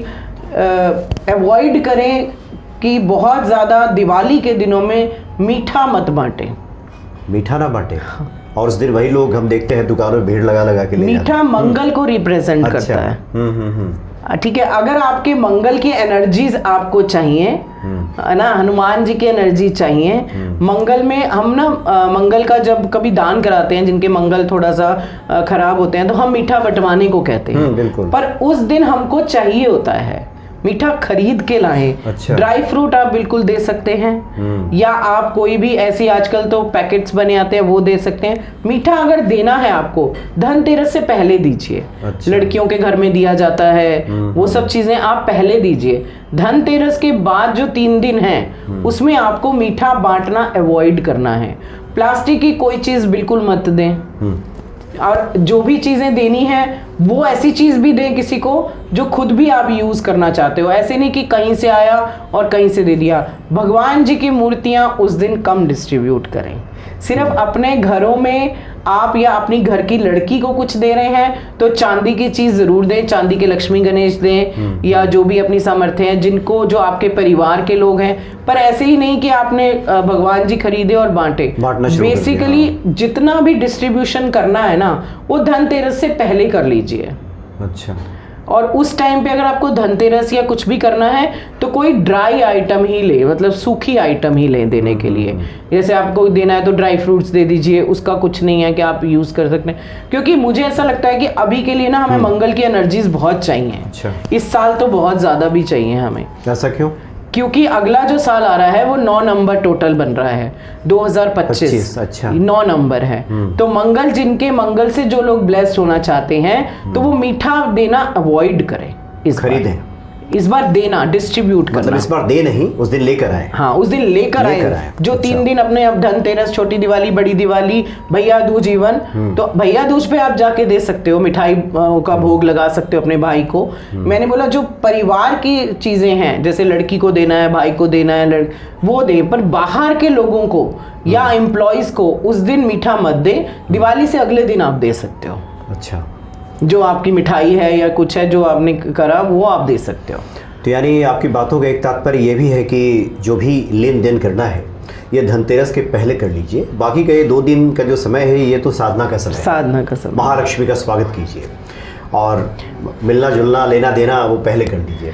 अवॉइड करें कि बहुत ज़्यादा दिवाली के दिनों में मीठा मत बांटें। मीठा ना बांटें। और उस दिन वही लोग हम देखते हैं दुकानों में भीड़ लगा के ले मीठा मंगल को रिप्रेजेंट करता है। ठीक है, अगर आपके मंगल की एनर्जीज आपको चाहिए, है ना, हनुमान जी की एनर्जी चाहिए, मंगल में हम ना मंगल का जब कभी दान कराते हैं, जिनके मंगल थोड़ा सा खराब होते हैं, तो हम मीठा बंटवाने को कहते हैं। पर उस दिन हमको चाहिए होता है मीठा, खरीद के लाएं। अच्छा। ड्राई फ्रूट आप बिल्कुल दे सकते हैं, या आप कोई भी ऐसी आजकल तो पैकेट्स बने आते हैं वो दे सकते हैं। मीठा अगर देना है आपको, धनतेरस से पहले दीजिए। अच्छा। लड़कियों के घर में दिया जाता है, वो सब चीजें आप पहले दीजिए। धनतेरस के बाद जो 3 दिन हैं उसमें आपको मीठा बांटना अवॉइड करना है। प्लास्टिक की कोई चीज बिल्कुल मत दें, और जो भी चीज़ें देनी है वो ऐसी चीज़ भी दें किसी को जो खुद भी आप यूज़ करना चाहते हो। ऐसे नहीं कि कहीं से आया और कहीं से दे दिया। भगवान जी की मूर्तियाँ उस दिन कम डिस्ट्रीब्यूट करें। सिर्फ अपने घरों में आप या अपनी घर की लड़की को कुछ दे रहे हैं तो चांदी की चीज़ ज़रूर दें, चांदी के लक्ष्मी गणेश दें, या जो भी अपनी सामर्थ्य है जिनको जो आपके परिवार के लोग हैं। पर ऐसे ही नहीं कि आपने भगवान जी खरीदे और बांटे। बेसिकली जितना भी डिस्ट्रीब्यूशन करना है ना वो धनतेरस से पहले कर लीजिए। अच्छा। और उस टाइम पे अगर आपको धनतेरस या कुछ भी करना है तो कोई ड्राई आइटम ही ले, मतलब सूखी आइटम ही ले देने के लिए। जैसे आपको देना है तो ड्राई फ्रूट्स दे दीजिए, उसका कुछ नहीं है कि आप यूज़ कर सकते हैं। क्योंकि मुझे ऐसा लगता है कि अभी के लिए ना हमें मंगल की एनर्जीज बहुत चाहिए। अच्छा। इस साल तो बहुत ज़्यादा भी चाहिए हमें। ऐसा क्यों? क्योंकि अगला जो साल आ रहा है वो 9 नंबर टोटल बन रहा है, 2025। अच्छा। 9 नंबर है। तो मंगल से जो लोग ब्लेस्ड होना चाहते हैं तो वो मीठा देना अवॉइड करें। इस बार देना, डिस्ट्रीब्यूट करना, मतलब इस बार दे नहीं, उस दिन लेकर आए। हाँ, उस दिन लेकर आए। जो 3 दिन अपने, अब धनतेरस, छोटी दिवाली, बड़ी दिवाली, भैया दूज इवन, तो भैया दूज पे आप जाके दे सकते हो, मिठाई का भोग लगा सकते हो अपने भाई को। मैंने बोला जो परिवार की चीजें हैं, जैसे लड़की को देना है, भाई को देना है, वो दे, पर बाहर के लोगों को या एम्प्लॉयज को उस दिन मीठा मत दे। दिवाली से अगले दिन आप दे सकते हो। अच्छा। जो आपकी मिठाई है या कुछ है जो आपने करा वो आप दे सकते हो। तो यानी आपकी बातों का एक तात्पर्य ये भी है कि जो भी लेन देन करना है ये धनतेरस के पहले कर लीजिए। बाकी का ये 2 दिन का जो समय है ये तो साधना का समय, साधना का समय, महालक्ष्मी का स्वागत कीजिए और मिलना जुलना लेना देना वो पहले कर लीजिए।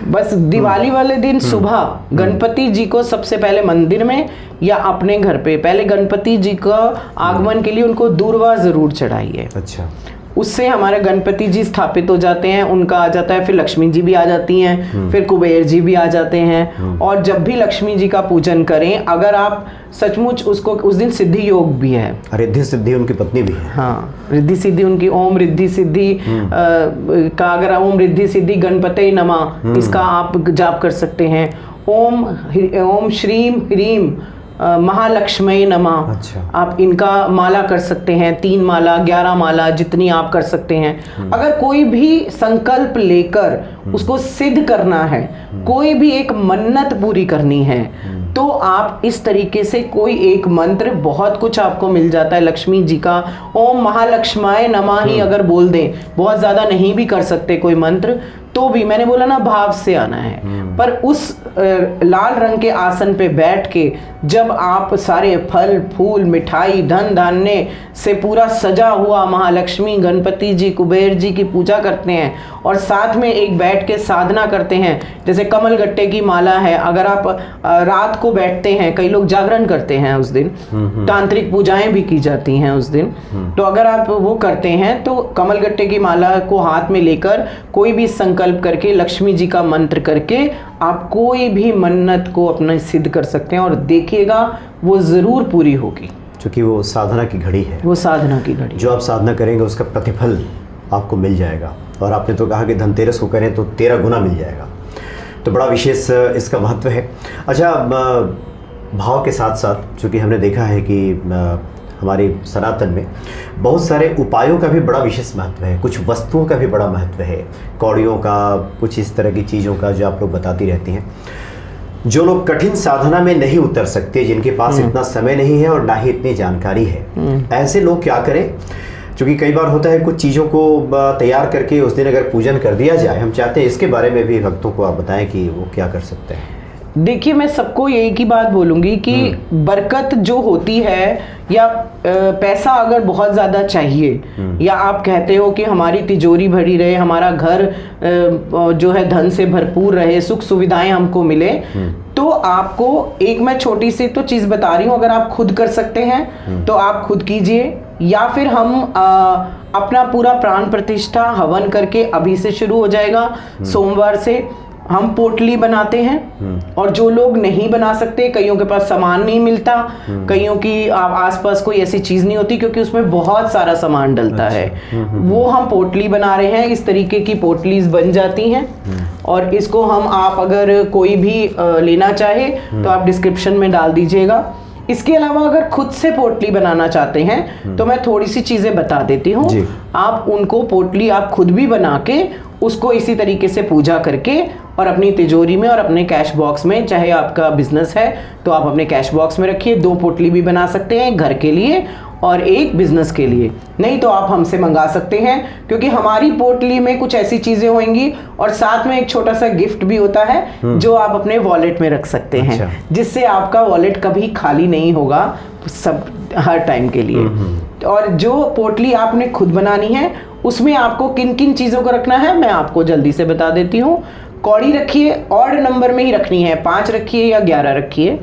बस दिवाली वाले दिन सुबह गणपति जी को सबसे पहले मंदिर में या अपने घर पे पहले गणपति जी का आगमन के लिए उनको दूर्वा जरूर चढ़ाइए। अच्छा। उससे हमारे गणपति जी स्थापित हो जाते हैं, उनका आ जाता है, फिर लक्ष्मी जी भी आ जाती हैं, फिर कुबेर जी भी आ जाते हैं। और जब भी लक्ष्मी जी का पूजन करें, अगर आप सचमुच उसको, उस दिन सिद्धि योग भी है, रिद्धि सिद्धि उनकी पत्नी भी है। हाँ, रिद्धि सिद्धि उनकी, ओम रिद्धि सिद्धि का, अगर ओम रिद्धि सिद्धि गणपते नमः, इसका आप जाप कर सकते हैं। ओम श्रीम ह्रीम महालक्ष्मी नमः। अच्छा। आप इनका माला कर सकते हैं, 3 माला, 11 माला, जितनी आप कर सकते हैं। अगर कोई भी संकल्प लेकर उसको सिद्ध करना है, कोई भी एक मन्नत पूरी करनी है, तो आप इस तरीके से कोई एक मंत्र, बहुत कुछ आपको मिल जाता है लक्ष्मी जी का। ओम महालक्ष्माय नमः ही अगर बोल दें, बहुत ज़्यादा नहीं भी कर सकते कोई मंत्र, तो भी मैंने बोला ना भाव से आना है। पर उस लाल रंग के आसन पे बैठ के जब आप सारे फल फूल मिठाई धन धान्य से पूरा सजा हुआ महालक्ष्मी गणपति जी कुबेर जी की पूजा करते हैं और साथ में एक बैठ के साधना करते हैं, जैसे कमल गट्टे की माला है, अगर आप रात को बैठते हैं, कई लोग जागरण करते हैं उस दिन, तांत्रिक पूजाएं भी की जाती हैं उस दिन, तो अगर आप वो करते हैं तो कमल गट्टे की माला को हाथ में लेकर कोई भी संकल्प करके लक्ष्मी जी का मंत्र करके आप कोई भी मन्नत को अपना सिद्ध कर सकते हैं और देखिएगा वो ज़रूर पूरी होगी। क्योंकि वो साधना की घड़ी है, वो साधना की घड़ी, जो आप साधना करेंगे उसका प्रतिफल आपको मिल जाएगा। और आपने तो कहा कि धनतेरस को करें तो 13 गुना मिल जाएगा, तो बड़ा विशेष इसका महत्व है। अच्छा, भाव के साथ साथ चूँकि हमने देखा है कि हमारे सनातन में बहुत सारे उपायों का भी बड़ा विशेष महत्व है, कुछ वस्तुओं का भी बड़ा महत्व है, कौड़ियों का, कुछ इस तरह की चीज़ों का जो आप लोग बताती रहती हैं। जो लोग कठिन साधना में नहीं उतर सकते, जिनके पास इतना समय नहीं है और ना ही इतनी जानकारी है, ऐसे लोग क्या करें? क्योंकि कई बार होता है कुछ चीज़ों को तैयार करके उस दिन अगर पूजन कर दिया जाए, हम चाहते हैं इसके बारे में भी भक्तों को आप बताएं कि वो क्या कर सकते हैं। देखिए, मैं सबको एक ही बात बोलूँगी कि बरकत जो होती है या पैसा अगर बहुत ज़्यादा चाहिए या आप कहते हो कि हमारी तिजोरी भरी रहे, हमारा घर जो है धन से भरपूर रहे, सुख सुविधाएं हमको मिले, तो आपको एक मैं छोटी सी तो चीज़ बता रही हूँ, अगर आप खुद कर सकते हैं तो आप खुद कीजिए, या फिर हम अपना पूरा प्राण प्रतिष्ठा हवन करके अभी से शुरू हो जाएगा। सोमवार से हम पोटली बनाते हैं और जो लोग नहीं बना सकते, कईयों के पास सामान नहीं मिलता, कईयों की आसपास कोई ऐसी चीज़ नहीं होती क्योंकि उसमें बहुत सारा सामान डलता है, वो हम पोटली बना रहे हैं। इस तरीके की पोटलीज बन जाती हैं और इसको हम, आप अगर कोई भी लेना चाहे तो आप डिस्क्रिप्शन में डाल दीजिएगा। इसके अलावा अगर खुद से पोटली बनाना चाहते हैं तो मैं थोड़ी सी चीज़ें बता देती हूँ। आप उनको पोटली आप खुद भी बना के उसको इसी तरीके से पूजा करके और अपनी तिजोरी में और अपने कैश बॉक्स में, चाहे आपका बिजनेस है तो आप अपने कैश बॉक्स में रखिए। 2 पोटली भी बना सकते हैं घर के लिए और एक बिजनेस के लिए। नहीं तो आप हमसे मंगा सकते हैं, क्योंकि हमारी पोटली में कुछ ऐसी चीजें होंगी और साथ में एक छोटा सा गिफ्ट भी होता है जो आप अपने वॉलेट में रख सकते हैं। अच्छा। जिससे आपका वॉलेट कभी खाली नहीं होगा सब हर टाइम के लिए। और जो पोटली आपने खुद बनानी है उसमें आपको किन किन चीज़ों को रखना है मैं आपको जल्दी से बता देती हूँ। कौड़ी रखिए, ऑड नंबर में ही रखनी है, 5 रखिए या 11 रखिए।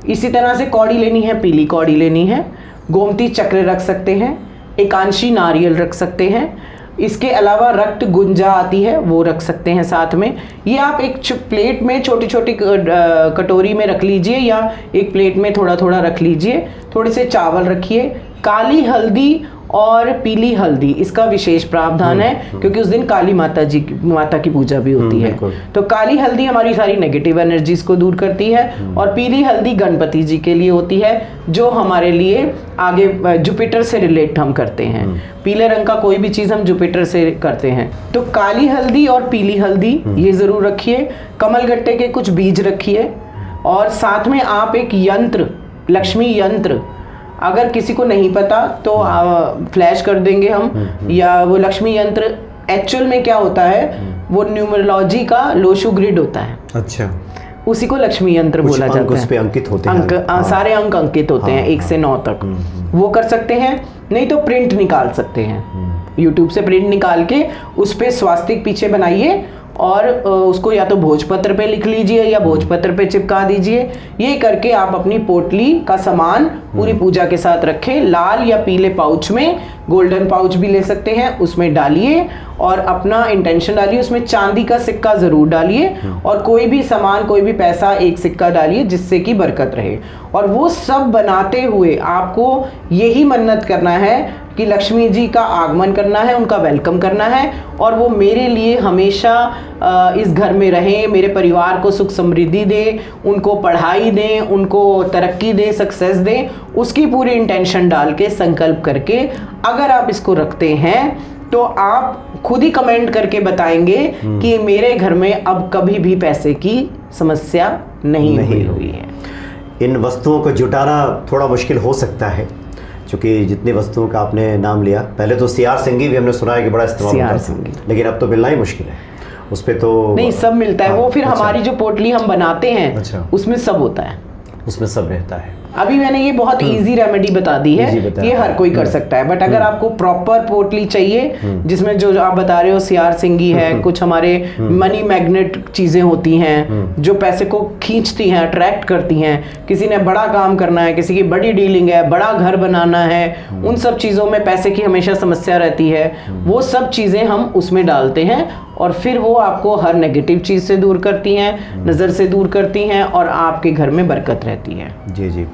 इसी तरह से कौड़ी लेनी है, पीली कौड़ी लेनी है। गोमती चक्र रख सकते हैं, एकांशी नारियल रख सकते हैं। इसके अलावा रक्त गुंजा आती है वो रख सकते हैं साथ में। ये आप एक प्लेट में छोटी छोटी कटोरी में रख लीजिए या एक प्लेट में थोड़ा थोड़ा रख लीजिए। थोड़े से चावल रखिए। काली हल्दी और पीली हल्दी इसका विशेष प्रावधान है, क्योंकि उस दिन काली माता की पूजा भी होती है। तो काली हल्दी हमारी सारी नेगेटिव एनर्जीज को दूर करती है और पीली हल्दी गणपति जी के लिए होती है, जो हमारे लिए आगे जुपिटर से रिलेट हम करते हैं। पीले रंग का कोई भी चीज हम जुपिटर से करते हैं। तो काली हल्दी और पीली हल्दी ये जरूर रखिए। कमलगट्टे के कुछ बीज रखिए और साथ में आप एक यंत्र, लक्ष्मी यंत्र, अगर किसी को नहीं पता तो फ्लैश कर देंगे हम, या वो लक्ष्मी यंत्र एक्चुअल में क्या होता है, वो न्यूमरोलॉजी का लोशु ग्रिड होता है। अच्छा, उसी को लक्ष्मी यंत्र बोला जाता है। उस पे अंकित होते हैं, सारे अंक अंकित होते हैं 1 से 9 तक। वो कर सकते हैं। नहीं तो प्रिंट निकाल सकते हैं, यूट्यूब से प्रिंट निकाल के उस पे स्वास्तिक पीछे बनाइए और उसको या तो भोजपत्र पे लिख लीजिए या भोजपत्र पे चिपका दीजिए। ये करके आप अपनी पोटली का सामान पूरी पूजा के साथ रखें। लाल या पीले पाउच में, गोल्डन पाउच भी ले सकते हैं, उसमें डालिए और अपना इंटेंशन डालिए। उसमें चांदी का सिक्का जरूर डालिए और कोई भी सामान, कोई भी पैसा, एक सिक्का डालिए जिससे कि बरकत रहे। और वो सब बनाते हुए आपको यही मन्नत करना है कि लक्ष्मी जी का आगमन करना है, उनका वेलकम करना है और वो मेरे लिए हमेशा इस घर में रहें, मेरे परिवार को सुख समृद्धि दे, उनको पढ़ाई दें, उनको तरक्की दे, सक्सेस दें। उसकी पूरी इंटेंशन डाल के, संकल्प करके अगर आप इसको रखते हैं तो आप खुद ही कमेंट करके बताएंगे कि मेरे घर में अब कभी भी पैसे की समस्या नहीं हुई है। इन वस्तुओं को जुटाना थोड़ा मुश्किल हो सकता है, क्योंकि जितनी वस्तुओं का आपने नाम लिया, पहले तो सियार सिंगी भी हमने सुना है कि बड़ा इस्तेमाल होता है, लेकिन अब तो मिलना ही मुश्किल है। उस पे तो नहीं, सब मिलता है। वो फिर हमारी जो पोटली हम बनाते हैं उसमें सब होता है, उसमें सब रहता है। अभी मैंने ये बहुत इजी रेमेडी बता दी है, ये हर कोई कर सकता है। बट अगर आपको प्रॉपर पोटली चाहिए जिसमें जो आप बता रहे हो सियार सिंगी है, कुछ हमारे मनी मैग्नेट चीजें होती हैं जो पैसे को खींचती हैं, अट्रैक्ट करती हैं, किसी ने बड़ा काम करना है, किसी की बड़ी डीलिंग है, बड़ा घर बनाना है, उन सब चीजों में पैसे की हमेशा समस्या रहती है, वो सब चीजें हम उसमें डालते हैं और फिर वो आपको हर नेगेटिव चीज से दूर करती हैं, नजर से दूर करती हैं और आपके घर में बरकत रहती है। जी जी।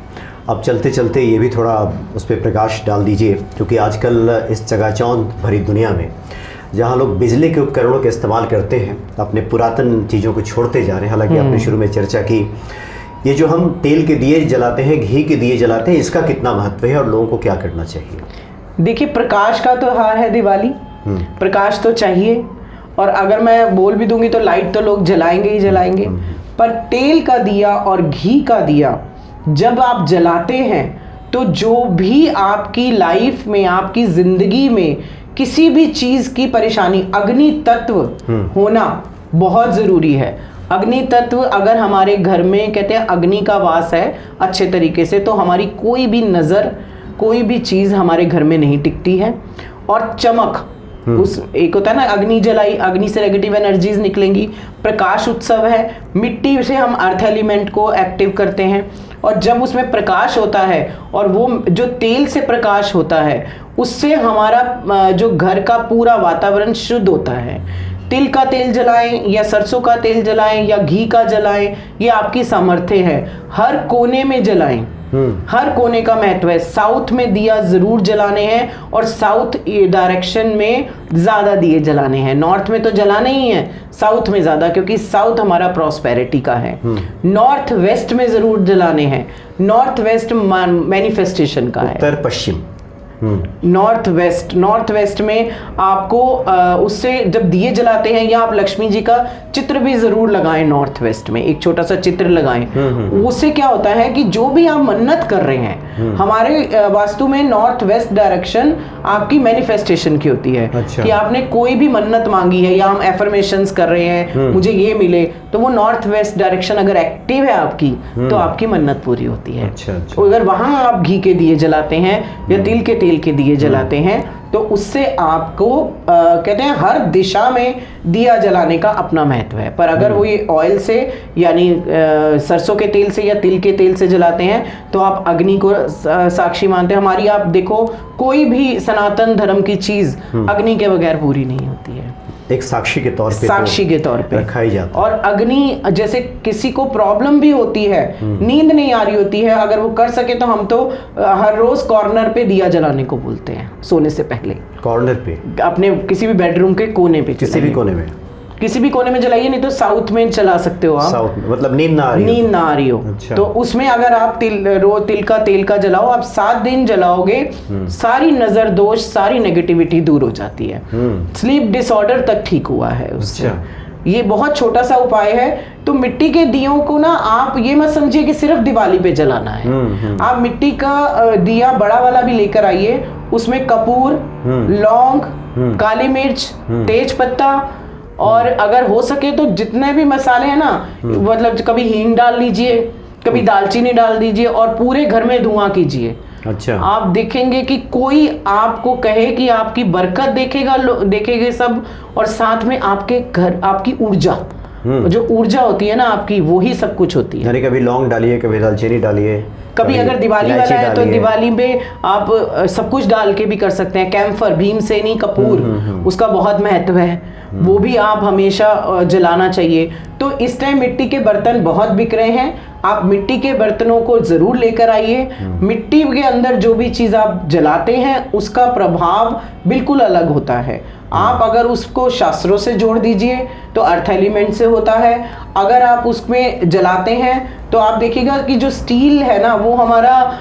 अब चलते चलते ये भी थोड़ा उस पर प्रकाश डाल दीजिए, क्योंकि आजकल इस चकाचौंध भरी दुनिया में जहाँ लोग बिजली के उपकरणों का इस्तेमाल करते हैं, अपने पुरातन चीज़ों को छोड़ते जा रहे हैं। हालांकि आपने शुरू में चर्चा की, ये जो हम तेल के दिए जलाते हैं, घी के दिए जलाते हैं, इसका कितना महत्व है और लोगों को क्या करना चाहिए? देखिए, प्रकाश का त्योहार है दिवाली, प्रकाश तो चाहिए। और अगर मैं बोल भी दूंगी तो लाइट तो लोग जलाएंगे ही जलाएंगे, पर तेल का दिया और घी का दिया जब आप जलाते हैं तो जो भी आपकी लाइफ में, आपकी जिंदगी में किसी भी चीज की परेशानी, अग्नि तत्व होना बहुत जरूरी है। अग्नि तत्व अगर हमारे घर में, कहते हैं अग्नि का वास है अच्छे तरीके से, तो हमारी कोई भी नजर, कोई भी चीज हमारे घर में नहीं टिकती है। और चमक, उस एक होता है ना, अग्नि जलाई, अग्नि से नेगेटिव एनर्जीज निकलेंगी। प्रकाश उत्सव है, मिट्टी से हम अर्थ एलिमेंट को एक्टिव करते हैं और जब उसमें प्रकाश होता है और वो जो तेल से प्रकाश होता है उससे हमारा जो घर का पूरा वातावरण शुद्ध होता है। तिल का तेल जलाएं या सरसों का तेल जलाएं या घी का जलाएं, ये आपकी सामर्थ्य है। हर कोने में जलाएं, हर कोने का महत्व है। साउथ में दिया जरूर जलाने हैं और साउथ डायरेक्शन में ज्यादा दिए जलाने हैं। नॉर्थ में तो जलाने ही है, साउथ में ज्यादा, क्योंकि साउथ हमारा प्रॉस्पेरिटी का है। नॉर्थ वेस्ट में जरूर जलाने हैं, नॉर्थ वेस्ट मैनिफेस्टेशन का है। उत्तर पश्चिम, नॉर्थ वेस्ट में आपको उससे जब दिए जलाते हैं, या आप लक्ष्मी जी का चित्र भी जरूर लगाएं, नॉर्थ वेस्ट में एक छोटा सा चित्र लगाएं। उससे क्या होता है कि जो भी आप मन्नत कर रहे हैं, हमारे वास्तु में नॉर्थ वेस्ट डायरेक्शन आपकी मैनिफेस्टेशन की होती है। अच्छा। कि आपने कोई भी मन्नत मांगी है, या हम एफर्मेशंस कर रहे हैं मुझे ये मिले, तो वो नॉर्थ वेस्ट डायरेक्शन अगर एक्टिव है आपकी, तो आपकी मन्नत पूरी होती है। अच्छा। अगर वहां आप घी के दिए जलाते हैं या तिल के तेल के दिए जलाते हैं, तो उससे आपको कहते हैं हर दिशा में दिया जलाने का अपना महत्व है। पर अगर वो ये ऑयल से यानी सरसों के तेल से या तिल के तेल से जलाते हैं, तो आप अग्नि को साक्षी मानते हैं। हमारी आप देखो कोई भी सनातन धर्म की चीज अग्नि के बगैर पूरी नहीं होती है, एक साक्षी के तौर पे, साक्षी के तौर पे रखाई जाती है। और अग्नि, जैसे किसी को प्रॉब्लम भी होती है, नींद नहीं आ रही होती है, अगर वो कर सके तो हम तो हर रोज कॉर्नर पे दिया जलाने को बोलते हैं सोने से पहले। कॉर्नर पे अपने किसी भी बेडरूम के कोने पे, किसी भी कोने में, किसी भी कोने में जलाइए, नहीं तो साउथ में चला सकते हो आप। साउथ में मतलब नींद ना आ रही हो। अच्छा। तो उसमें अगर आप तिल का तेल का जलाओ, आप 7 दिन जलाओगे, सारी नजर दोष, सारी नेगेटिविटी दूर हो जाती है। स्लीप डिसऑर्डर तक ठीक हुआ है उससे। अच्छा। ये बहुत छोटा सा उपाय है। तो मिट्टी के दियों को ना आप ये मत समझिए कि सिर्फ दिवाली पे जलाना है। आप मिट्टी का दिया बड़ा वाला भी लेकर आइए, उसमें कपूर, लौंग, काली मिर्च, तेज पत्ता, और अगर हो सके तो जितने भी मसाले हैं ना, मतलब कभी हींग डाल लीजिए, कभी दालचीनी डाल दीजिए, और पूरे घर में धुआं कीजिए। अच्छा। आप देखेंगे कि कोई आपको कहे कि आपकी बरकत देखेंगे सब, और साथ में आपके घर आपकी ऊर्जा, जो ऊर्जा होती है ना आपकी, वही सब कुछ होती है। यानी कभी लौंग डालिए, कभी दालचीनी डालिए, कभी अगर दिवाली वाला है तो दिवाली में आप सब कुछ डाल के भी कर सकते हैं। कैम्फर, भीमसेनी कपूर, उसका बहुत महत्व है, वो भी आप हमेशा जलाना चाहिए। तो इस टाइम मिट्टी के बर्तन बहुत बिक रहे हैं, आप मिट्टी के बर्तनों को जरूर लेकर आइए। मिट्टी के अंदर जो भी चीज आप जलाते हैं उसका प्रभाव बिल्कुल अलग होता है। आप अगर उसको शास्त्रों से जोड़ दीजिए तो अर्थ एलिमेंट से होता है। अगर आप उसमें जलाते हैं तो आप देखिएगा कि जो स्टील है ना, वो हमारा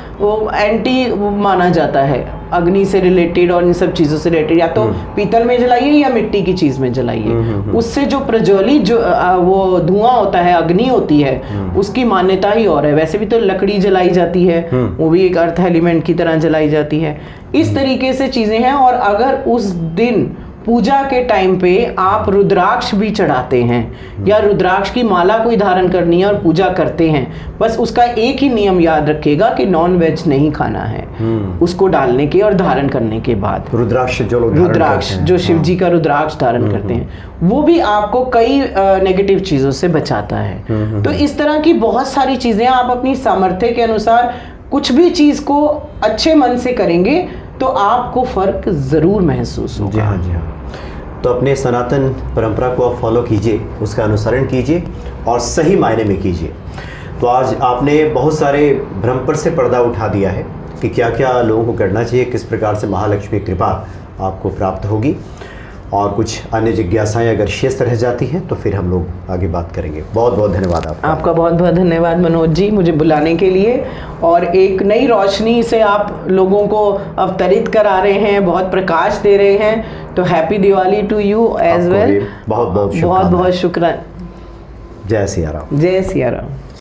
एंटी माना जाता है, अग्नि से रिलेटेड और इन सब चीज़ों से रिलेटेड। या तो पीतल में जलाइए या मिट्टी की चीज़ में जलाइए, उससे जो प्रज्वलित जो वो धुआं होता है, अग्नि होती है, उसकी मान्यता ही और है। वैसे भी तो लकड़ी जलाई जाती है, वो भी एक अर्थ एलिमेंट की तरह जलाई जाती है। इस तरीके से चीज़ें हैं। और अगर उस दिन पूजा के टाइम पे आप रुद्राक्ष भी चढ़ाते हैं, या रुद्राक्ष की माला कोई धारण करनी है और पूजा करते हैं, बस उसका एक ही नियम याद रखिएगा कि नॉन वेज नहीं खाना है उसको डालने के और धारण करने के बाद। रुद्राक्ष जो लोग रुद्राक्ष जो शिव जी का रुद्राक्ष धारण करते हैं, वो भी आपको कई नेगेटिव चीज़ों से बचाता है। तो इस तरह की बहुत सारी चीज़ें आप अपनी सामर्थ्य के अनुसार कुछ भी चीज़ को अच्छे मन से करेंगे तो आपको फर्क ज़रूर महसूस होगा। जी हाँ, जी हाँ। तो अपने सनातन परंपरा को आप फॉलो कीजिए, उसका अनुसरण कीजिए और सही मायने में कीजिए। तो आज आपने बहुत सारे भ्रम पर से पर्दा उठा दिया है कि क्या क्या लोगों को करना चाहिए, किस प्रकार से महालक्ष्मी कृपा आपको प्राप्त होगी। और कुछ अन्य जिज्ञासाएं अगर शेष रह जाती हैं तो फिर हम लोग आगे बात करेंगे। बहुत बहुत धन्यवाद आपका बहुत बहुत धन्यवाद मनोज जी, मुझे बुलाने के लिए। और एक नई रोशनी से आप लोगों को अवतरित करा रहे हैं, बहुत प्रकाश दे रहे हैं। तो happy Diwali to you as well. बहुत बहुत बहुत शुक्रिया। जय सिया राम। जय सिया राम।